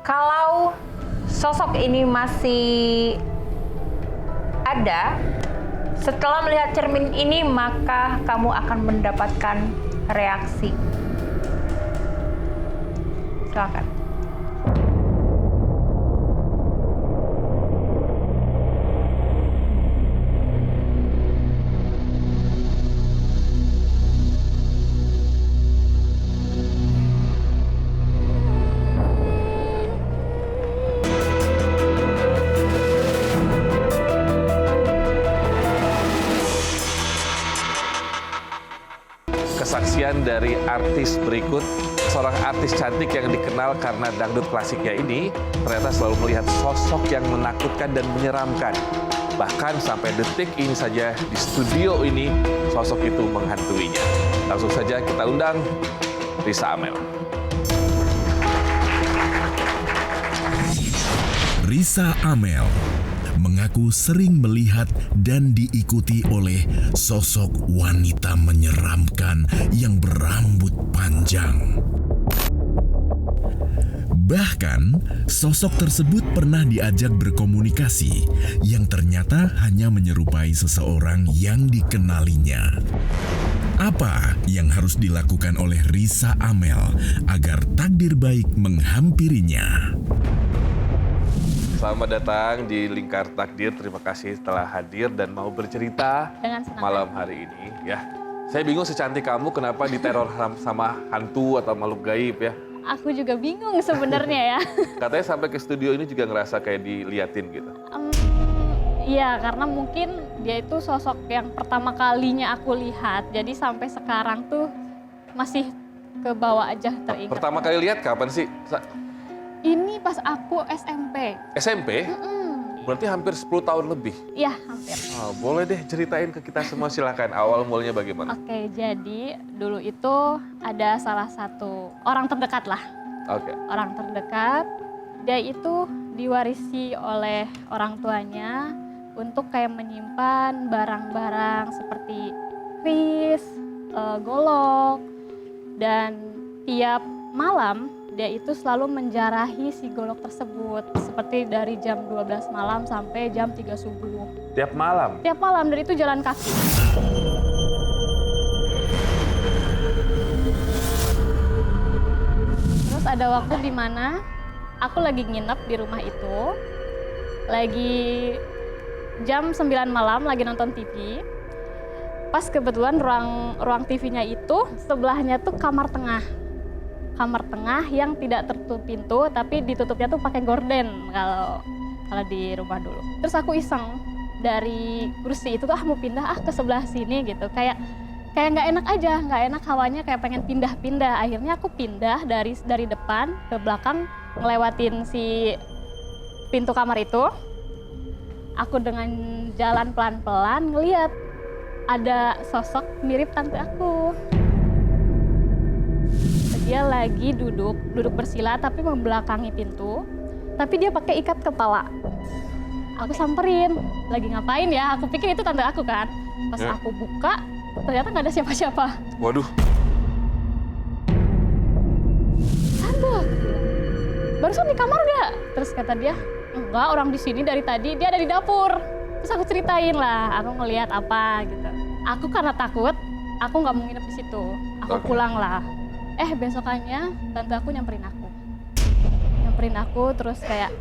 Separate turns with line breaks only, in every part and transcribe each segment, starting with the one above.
Kalau sosok ini masih ada, setelah melihat cermin ini, maka kamu akan mendapatkan reaksi. Silakan.
Kesaksian dari artis berikut, seorang artis cantik yang dikenal karena dangdut klasiknya ini ternyata selalu melihat sosok yang menakutkan dan menyeramkan. Bahkan sampai detik ini saja di studio ini sosok itu menghantuinya. Langsung saja kita undang Riza Amel.
Riza Amel mengaku sering melihat dan diikuti oleh sosok wanita menyeramkan yang berambut panjang. Bahkan, sosok tersebut pernah diajak berkomunikasi yang ternyata hanya menyerupai seseorang yang dikenalinya. Apa yang harus dilakukan oleh Riza Amel agar takdir baik menghampirinya?
Selamat datang di Lingkar Takdir. Terima kasih telah hadir dan mau bercerita malam hari ini. Ya, saya bingung secantik kamu kenapa diteror sama hantu atau makhluk gaib ya?
Aku juga bingung sebenarnya ya.
Katanya sampai ke studio ini juga ngerasa kayak diliatin gitu.
Iya, karena mungkin dia itu sosok yang pertama kalinya aku lihat. Jadi sampai sekarang tuh masih ke bawah aja teringat.
Pertama kali lihat kapan sih?
Ini pas aku SMP.
SMP? Berarti hampir 10 tahun lebih?
Iya, hampir.
Oh, boleh deh ceritain ke kita semua, silakan. Awal mulanya bagaimana?
Oke, jadi dulu itu ada salah satu orang terdekat lah.
Oke.
Orang terdekat, dia itu diwarisi oleh orang tuanya untuk kayak menyimpan barang-barang seperti kris, golok, dan tiap malam dia itu selalu menjarahi si golok tersebut. Seperti dari jam 12 malam sampai jam 3 subuh.
Tiap malam?
Tiap malam, dan itu jalan kaki. Terus ada waktu di mana aku lagi nginep di rumah itu. Lagi jam 9 malam, lagi nonton TV. Pas kebetulan ruang TV-nya itu sebelahnya tuh kamar tengah. Kamar tengah yang tidak tertutup pintu, tapi ditutupnya tuh pakai gorden kalau di rumah dulu. Terus aku iseng dari kursi itu mau pindah ke sebelah sini gitu. Kayak nggak enak aja, nggak enak hawanya, kayak pengen pindah-pindah. Akhirnya aku pindah dari depan ke belakang, ngelewatin si pintu kamar itu. Aku dengan jalan pelan-pelan ngeliat ada sosok mirip tante aku. Dia lagi duduk bersila tapi membelakangi pintu, tapi dia pakai ikat kepala. Aku samperin, lagi ngapain ya? Aku pikir itu tante aku kan. Pas aku buka, ternyata nggak ada siapa-siapa.
Waduh.
Tante, barusan di kamar nggak? Terus kata dia, enggak, orang di sini dari tadi, dia ada di dapur. Terus aku ceritain lah, aku ngelihat apa gitu. Aku karena takut, aku nggak mau nginep di situ. Aku pulang lah. Besokannya tante aku nyamperin aku terus kayak,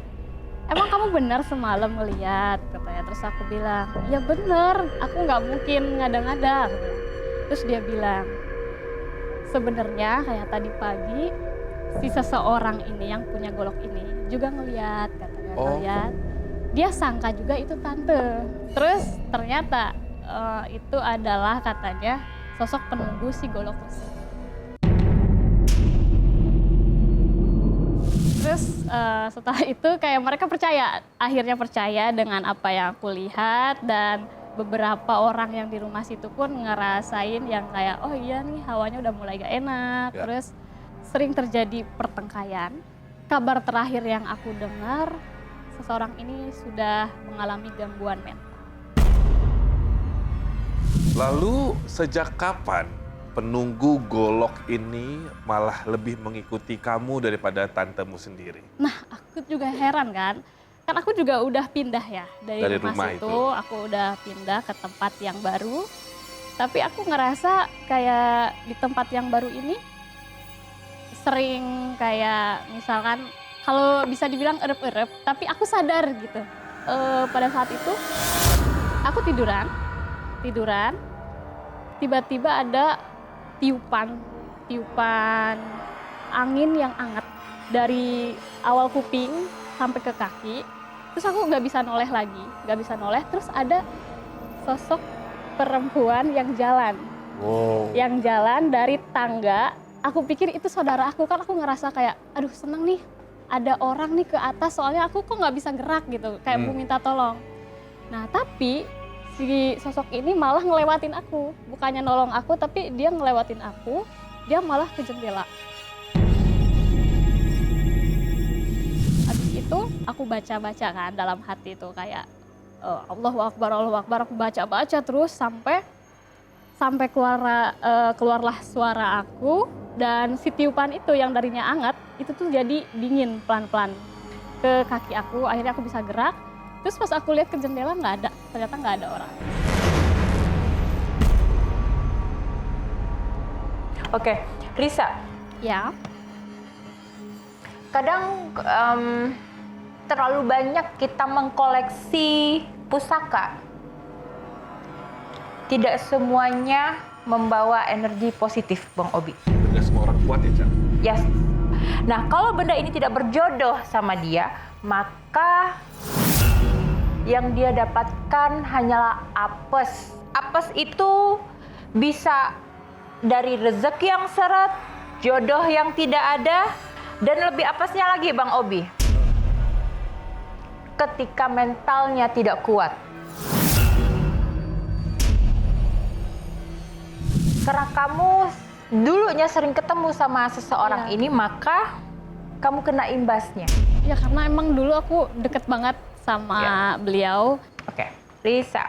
emang kamu benar semalam ngeliat katanya. Terus aku bilang, ya bener, aku nggak mungkin ngada-ngada. Terus dia bilang, sebenarnya kayak tadi pagi si seseorang ini yang punya golok ini juga ngeliat katanya. Ngeliat, dia sangka juga itu tante. Terus ternyata itu adalah katanya sosok penunggu si golok tersebut. Terus setelah itu kayak mereka akhirnya percaya dengan apa yang aku lihat, dan beberapa orang yang di rumah situ pun ngerasain yang kayak, oh iya nih hawanya udah mulai gak enak. Ya. Terus sering terjadi pertengkaran. Kabar terakhir yang aku dengar, seseorang ini sudah mengalami gangguan mental.
Lalu sejak kapan penunggu golok ini malah lebih mengikuti kamu daripada tantemu sendiri?
Nah, aku juga heran kan. Kan aku juga udah pindah ya dari rumah
itu.
Aku udah pindah ke tempat yang baru. Tapi aku ngerasa kayak di tempat yang baru ini sering kayak misalkan kalau bisa dibilang erep-erep, tapi aku sadar gitu. Pada saat itu aku tiduran, tiba-tiba ada tiupan angin yang hangat dari awal kuping sampai ke kaki. Terus aku nggak bisa noleh lagi, terus ada sosok perempuan yang jalan.
Wow.
Yang jalan dari tangga. Aku pikir itu saudara aku, kan aku ngerasa kayak aduh seneng nih ada orang nih ke atas, soalnya aku kok nggak bisa gerak gitu, kayak mau minta tolong. Nah tapi si sosok ini malah ngelewatin aku, bukannya nolong aku tapi dia ngelewatin aku, dia malah ke jendela. Habis itu aku baca-baca kan dalam hati itu kayak Allahu Akbar, aku baca-baca terus sampai keluarlah suara aku, dan si tiupan itu yang darinya hangat itu tuh jadi dingin pelan-pelan ke kaki aku. Akhirnya aku bisa gerak. Terus pas aku lihat ke jendela ternyata nggak ada orang.
Oke, Risa.
Ya.
Kadang terlalu banyak kita mengkoleksi pusaka. Tidak semuanya membawa energi positif, Bang Obi.
Tidak semua orang kuat ya, Cak?
Yes. Nah, kalau benda ini tidak berjodoh sama dia, maka yang dia dapatkan hanyalah apes. Apes itu bisa dari rezeki yang seret, jodoh yang tidak ada, dan lebih apesnya lagi, Bang Obi, ketika mentalnya tidak kuat. Karena kamu dulunya sering ketemu sama seseorang ini, maka kamu kena imbasnya.
Ya karena emang dulu aku deket banget sama beliau.
Oke, Risa,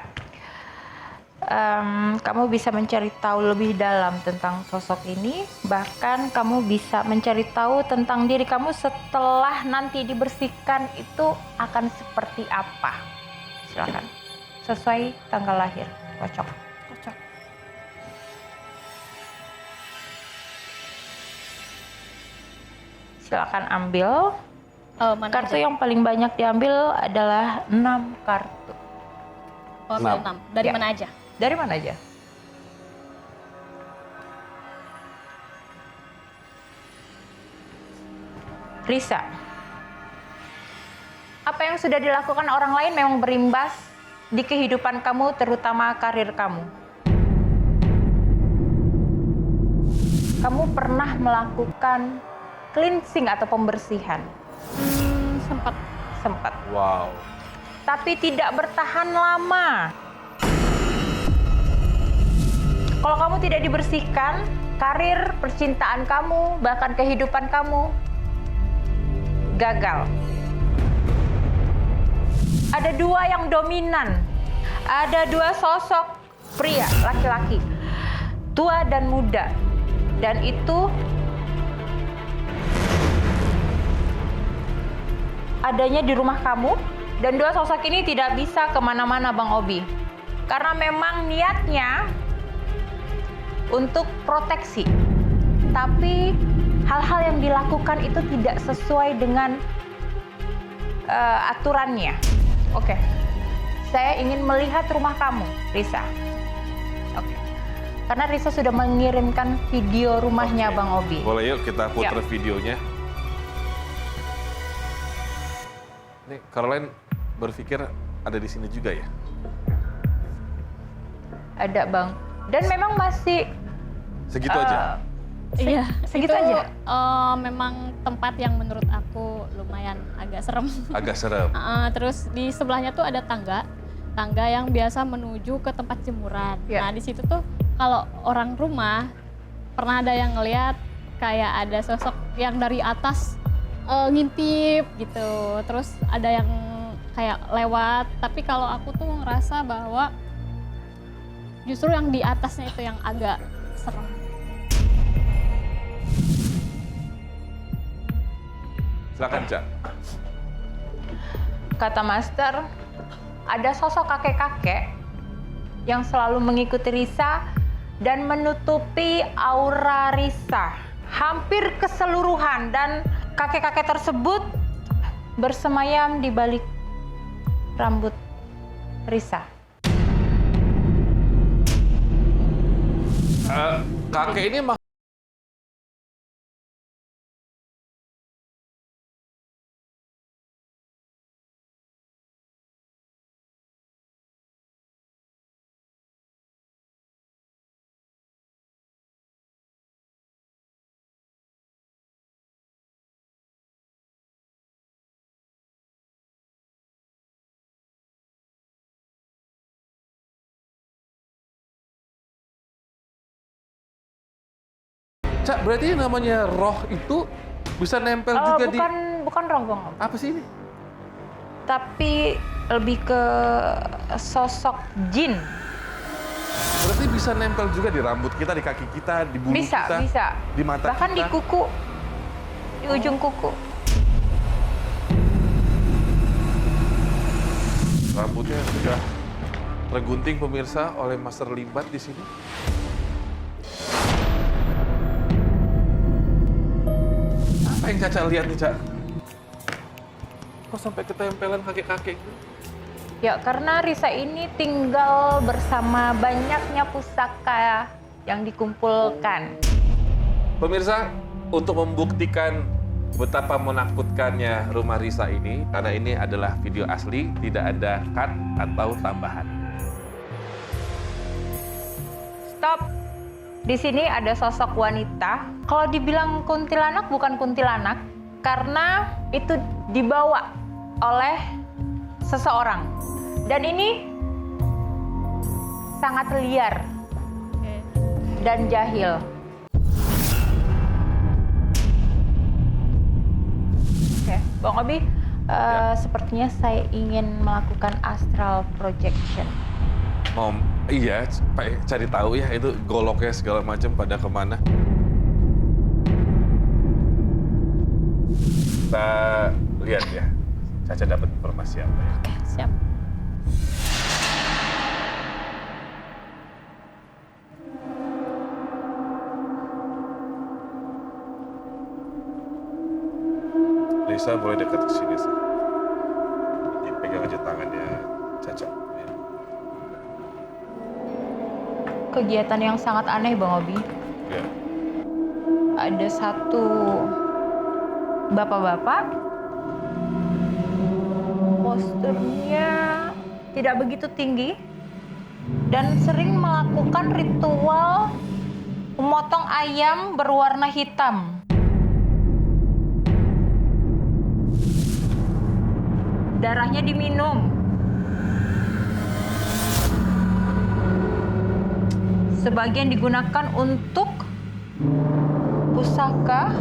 kamu bisa mencari tahu lebih dalam tentang sosok ini. Bahkan kamu bisa mencari tahu tentang diri kamu setelah nanti dibersihkan itu akan seperti apa. Silakan, sesuai tanggal lahir, cocok. Silakan ambil. Kartu yang paling banyak diambil adalah 6 kartu.
Oh, 6. Dari mana aja?
Dari mana aja? Risa, apa yang sudah dilakukan orang lain memang berimbas di kehidupan kamu, terutama karir kamu. Kamu pernah melakukan cleansing atau pembersihan? Sempat.
Wow.
Tapi tidak bertahan lama. Kalau kamu tidak dibersihkan, karir, percintaan kamu, bahkan kehidupan kamu gagal. Ada 2 yang dominan. Ada 2 sosok pria, laki-laki, tua dan muda. Dan itu adanya di rumah kamu, dan 2 sosok ini tidak bisa kemana-mana, Bang Obi. Karena memang niatnya untuk proteksi. Tapi hal-hal yang dilakukan itu tidak sesuai dengan aturannya. Oke, saya ingin melihat rumah kamu, Risa. Oke, karena Risa sudah mengirimkan video rumahnya, Bang Obi.
Boleh yuk kita putar videonya. Nih, Caroline berpikir ada di sini juga ya?
Ada, Bang. Dan memang masih
segitu aja.
Iya,
segitu
itu,
aja.
Memang tempat yang menurut aku lumayan agak serem.
Agak serem.
Terus di sebelahnya tuh ada tangga yang biasa menuju ke tempat jemuran. Nah di situ tuh kalau orang rumah pernah ada yang ngelihat kayak ada sosok yang dari atas ngintip gitu. Terus ada yang kayak lewat. Tapi kalau aku tuh ngerasa bahwa justru yang di atasnya itu yang agak serem.
Silakan, Cak.
Kata Master, ada sosok kakek-kakek yang selalu mengikuti Risa dan menutupi aura Risa hampir keseluruhan, dan kakek-kakek tersebut bersemayam di balik rambut Risa.
Kakek ini Cak, berarti namanya roh itu bisa nempel juga di...
Bukan roh, Bang.
Apa sih ini?
Tapi lebih ke sosok jin.
Berarti bisa nempel juga di rambut kita, di kaki kita, di bulu kita.
Bisa.
Di mata
Bahkan
kita.
di kuku, di ujung kuku.
Rambutnya sudah tergunting pemirsa oleh Master Limbat di sini. Apa yang Caca lihat nih, Cak? Kok sampai ketempelan kakek-kakek gitu?
Ya, karena Risa ini tinggal bersama banyaknya pusaka yang dikumpulkan.
Pemirsa, untuk membuktikan betapa menakutkannya rumah Risa ini, karena ini adalah video asli, tidak ada cut atau tambahan.
Stop. Di sini ada sosok wanita. Kalau dibilang kuntilanak, bukan kuntilanak, karena itu dibawa oleh seseorang. Dan ini sangat liar dan jahil. Oke, Bang Obi, sepertinya saya ingin melakukan astral projection.
Iya, Pak, cari tahu ya itu goloknya segala macam pada kemana. Kita lihat ya, Caca dapat informasi apa ya.
Oke, siap.
Lisa boleh dekat ke sini, Sa. Pegang aja tangannya Caca. Ya.
Kegiatan yang sangat aneh, Bang Obi.
Ya.
Ada satu bapak-bapak, posturnya tidak begitu tinggi dan sering melakukan ritual memotong ayam berwarna hitam. Darahnya diminum. Sebagian digunakan untuk pusaka.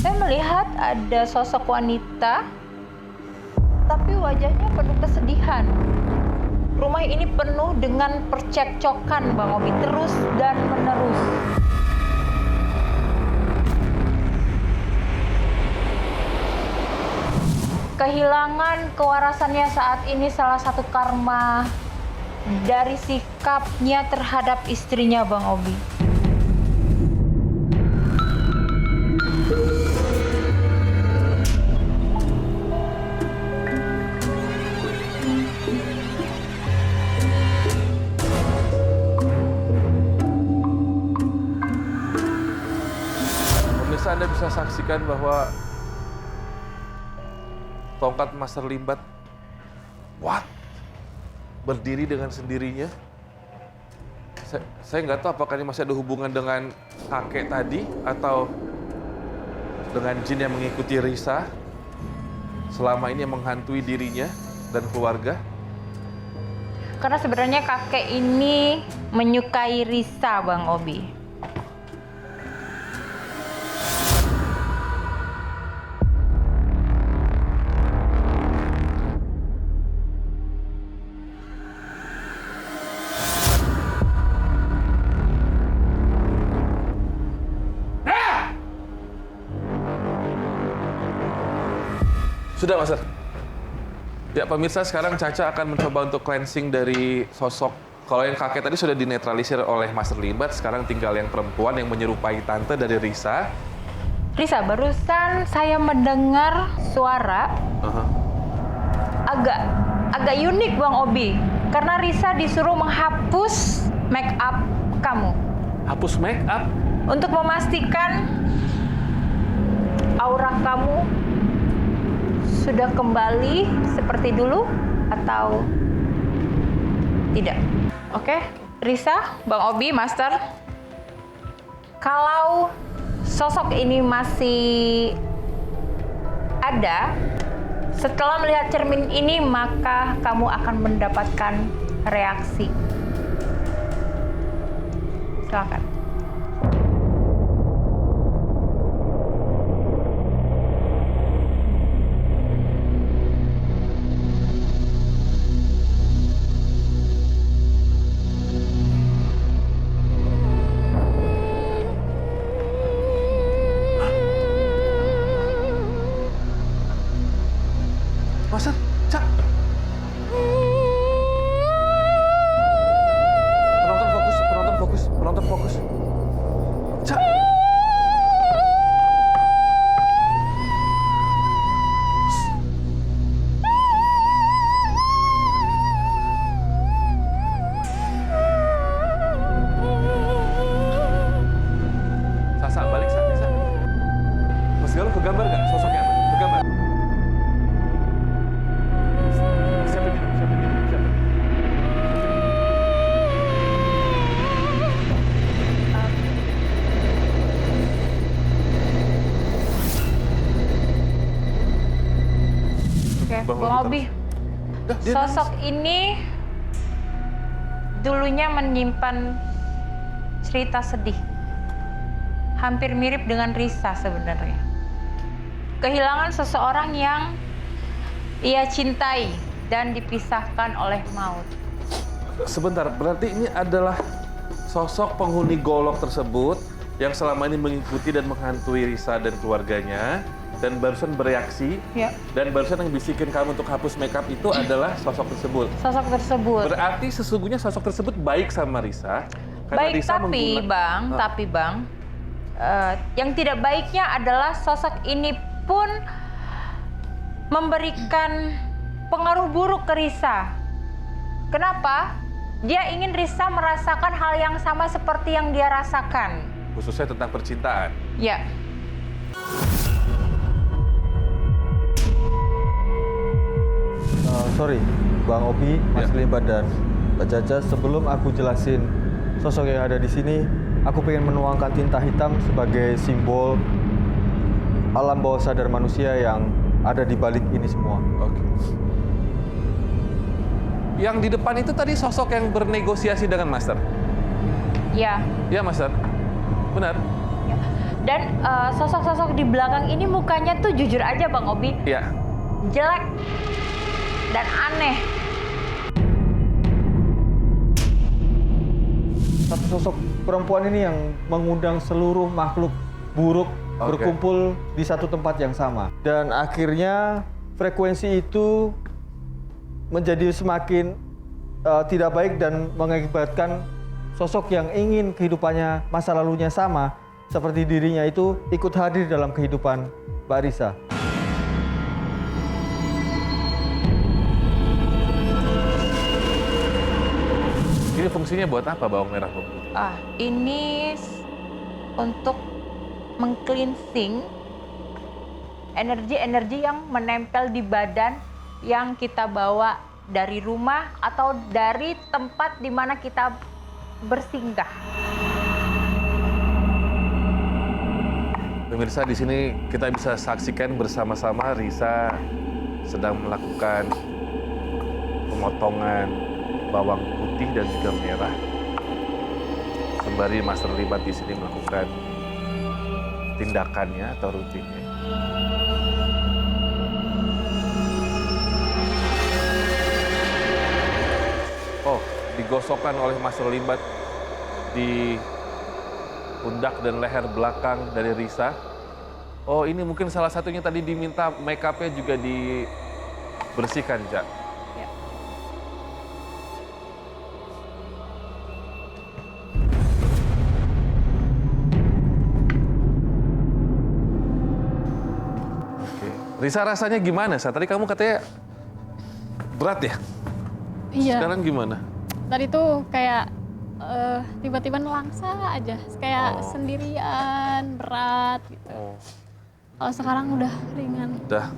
Saya melihat ada sosok wanita, tapi wajahnya penuh kesedihan. Rumah ini penuh dengan percekcokan, Bang Obi, terus dan menerus. Kehilangan kewarasannya saat ini salah satu karma dari sikapnya terhadap istrinya, Bang Obi.
Pemirsa, Anda bisa saksikan bahwa tongkat Master Limbat berdiri dengan sendirinya. Saya nggak tahu apakah ini masih ada hubungan dengan kakek tadi atau dengan jin yang mengikuti Risa selama ini yang menghantui dirinya dan keluarga.
Karena sebenarnya kakek ini menyukai Risa, Bang Obi.
Sudah, Master. Ya, pemirsa, sekarang Caca akan mencoba untuk cleansing dari sosok. Kalau yang kakek tadi sudah dinetralisir oleh Master Limbat, sekarang tinggal yang perempuan yang menyerupai tante dari Risa.
Risa, barusan saya mendengar suara agak unik Bang Obi. Karena Risa disuruh menghapus make up kamu.
Hapus make up?
Untuk memastikan aura kamu sudah kembali seperti dulu atau tidak. Oke, Risa, Bang Obi, Master. Kalau sosok ini masih ada, setelah melihat cermin ini, maka kamu akan mendapatkan reaksi. Silakan.
Master, Cak. Penonton fokus. Cak. Sasa, balik, Sasa. Mas Galuh kegambar nggak sosoknya? Kegambar. Siapin minum.
Oke,
Bang
Bang
Obi,
Obi. Sosok ini dulunya menyimpan cerita sedih. Hampir mirip dengan Risa sebenarnya. Kehilangan seseorang yang ia cintai dan dipisahkan oleh maut.
Sebentar, berarti ini adalah sosok penghuni golok tersebut yang selama ini mengikuti dan menghantui Risa dan keluarganya, dan barusan bereaksi,
Ya.
dan barusan yang bisikin kamu untuk hapus makeup itu adalah sosok tersebut.
Sosok tersebut.
Berarti sesungguhnya sosok tersebut baik sama Risa. Karena
Baik,
Risa
tapi Bang, yang tidak baiknya adalah sosok ini pun memberikan pengaruh buruk ke Risa. Kenapa? Dia ingin Risa merasakan hal yang sama seperti yang dia rasakan.
Khususnya tentang percintaan.
Ya.
Sorry, Bang Obi, Mas Limbat dan Mbak Caca, sebelum aku jelasin sosok yang ada di sini, aku pengen menuangkan tinta hitam sebagai simbol alam bawah sadar manusia yang ada di balik ini semua.
Oke. Yang di depan itu tadi sosok yang bernegosiasi dengan Master.
Ya.
Iya, Master. Benar?
Ya. Dan sosok-sosok di belakang ini mukanya tuh jujur aja Bang Obi,
Iya.
jelek dan aneh.
Satu sosok perempuan ini yang mengundang seluruh makhluk buruk berkumpul di satu tempat yang sama. Dan akhirnya frekuensi itu menjadi semakin tidak baik dan mengakibatkan sosok yang ingin kehidupannya masa lalunya sama seperti dirinya itu ikut hadir dalam kehidupan Mbak Risa.
Ini fungsinya buat apa bawang merah, Bu?
Ini untuk meng-cleansing energi-energi yang menempel di badan yang kita bawa dari rumah atau dari tempat di mana kita bersinggah.
Pemirsa, di sini kita bisa saksikan bersama-sama Risa sedang melakukan pemotongan bawang putih dan juga merah. Sembari Master Limbat di sini melakukan tindakannya atau rutinnya. Oh, digosokkan oleh Master Limbat di pundak dan leher belakang dari Risa. Oh, ini mungkin salah satunya tadi diminta make up-nya juga dibersihkan, Cak.
Ya.
Oke. Risa, rasanya gimana, Sa? Tadi kamu katanya berat ya?
Iya.
Sekarang gimana?
Tadi tuh kayak tiba-tiba nelangsa aja, kayak
Oh.
sendirian, berat gitu.
Oh,
Kalau sekarang udah ringan.
udah.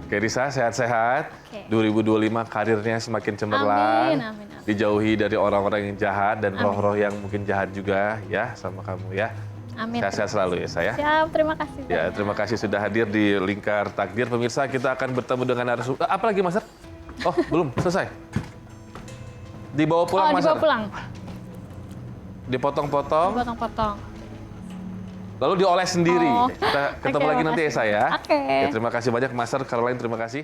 Oke, Risa, sehat-sehat.
Oke.
2025 karirnya semakin cemerlang.
Amin, amin, amin.
Dijauhi dari orang-orang yang jahat dan
Amin.
roh-roh yang mungkin jahat juga ya sama kamu ya.
Amin.
Sehat-sehat selalu ya, saya.
Siap, terima kasih.
Ya,
banyak.
terima kasih sudah hadir di Lingkar Takdir. Pemirsa, kita akan bertemu dengan narasumber. Apa lagi, Mas? Oh, belum selesai. Dibawa pulang,
Oh,
Mas?
dibawa pulang.
Dipotong-potong,
Potong-potong.
lalu dioles sendiri.
Oh.
Kita ketemu
Oke,
lagi nanti ya,
makasih.
saya.
Oke.
Ya, terima kasih banyak, Mas Caroline. Terima kasih.